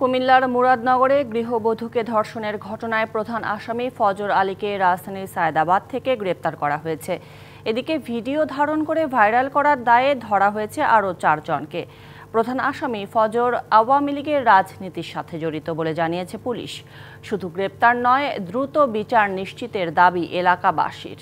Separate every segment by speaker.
Speaker 1: কুমিল্লার মুরাদনগরে গৃহবধূকে ধর্ষণের ঘটনায় প্রধান আসামি ফজর আলীকে রাজধানীর সায়েদাবাদ থেকে গ্রেপ্তার করা হয়েছে। এদিকে ভিডিও ধারণ করে ভাইরাল করার দায়ে ধরা হয়েছে আরও 4 জনকে। প্রধান আসামি ফজর আওয়ামী লীগের রাজনীতির সাথে জড়িত বলে জানিয়েছে পুলিশ। শুধু গ্রেপ্তার নয়, দ্রুত বিচার নিশ্চিতের দাবি এলাকাবাসীর।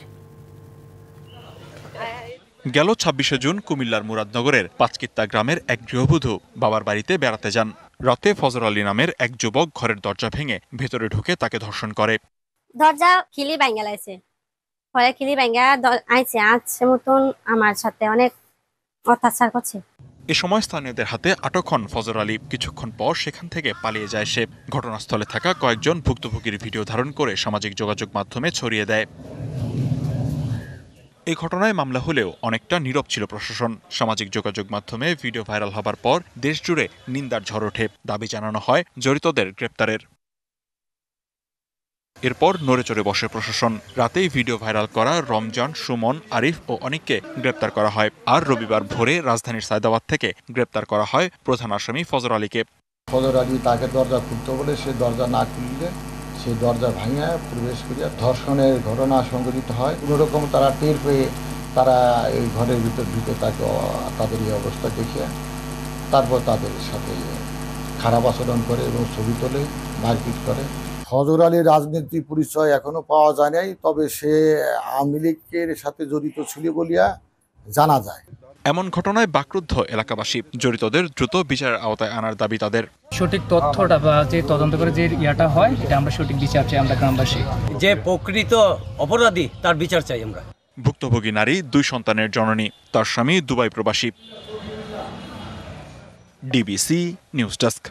Speaker 2: গেল ২৬শে জুন কুমিল্লার মুরাদনগরের পাঁচকিত্তা গ্রামের এক গৃহবধূ বাবার বাড়িতে বেড়াতে যান। রাতে ফজর আলী নামের এক যুবক ঘরের দরজা ভেঙে ভেতরে ঢুকে তাকে ধর্ষণ করে।
Speaker 3: দরজা খিলি ভাঙা লাইছে, পরে খিলি ভাঙা আইছে, আজকে মতন আমার সাথে অনেক অত্যাচার করছে।
Speaker 2: এ সময় স্থানীয়দের হাতে আটক হন ফজর আলী। কিছুক্ষণ পর সেখান থেকে পালিয়ে যায় সে। ঘটনাস্থলে থাকা কয়েকজন ভুক্তভোগীর ভিডিও ধারণ করে সামাজিক যোগাযোগ মাধ্যমে ছড়িয়ে দেয়। এই ঘটনায় মামলা হলেও অনেকটা নীরব ছিল প্রশাসন। সামাজিক যোগাযোগ মাধ্যমে ভিডিও ভাইরাল হবার পর দেশজুড়ে নিন্দার ঝড় ওঠে। দাবি জানানো হয় জড়িতদের গ্রেপ্তারের। এরপর নড়েচড়ে বসে প্রশাসন। রাতেই ভিডিও ভাইরাল করা রমজান, সুমন, আরিফ ও অনিককে গ্রেপ্তার করা হয়। আর রবিবার ভোরে রাজধানীর সায়েদাবাদ থেকে গ্রেপ্তার করা হয় প্রধান আসামি ফজর আলীকে।
Speaker 4: ফজর আলী তাকে দরজা খুলতে বলে সে দরজা না খুললে সেই দরজা ভাঙিয়া প্রবেশ করিয়া ধর্ষণের ঘটনা সংঘটিত হয়। কোনোরকম তারা টের পেয়ে তারা এই ঘরের ভিতর ঢুকে তাকে তাদের এই অবস্থা দেখিয়া তারপর তাদের সাথে খারাপ আচরণ করে এবং ছবি তোলে, মারপিট করে। ফজর আলীর রাজনীতি পরিচয় এখনো পাওয়া যায় নাই, তবে সে আওয়ামী লীগের সাথে জড়িত ছিল বলিয়া জানা যায়।
Speaker 2: এমন ঘটনায় বাকরুদ্ধ এলাকাবাসী। জড়িতদের দ্রুত বিচারের আওতায় আনার দাবি তাদের।
Speaker 5: সঠিক তথ্যটা বা যে তদন্ত করে যে ইয়াটা হয় এটা আমরা সঠিক বিচার চাই। আমরা গ্রামবাসী
Speaker 6: যে প্রকৃত অপরাধী তার বিচার চাই আমরা।
Speaker 2: ভুক্তভোগী নারী 2 সন্তানের জননী, তার স্বামী দুবাই প্রবাসী। DBC news desk.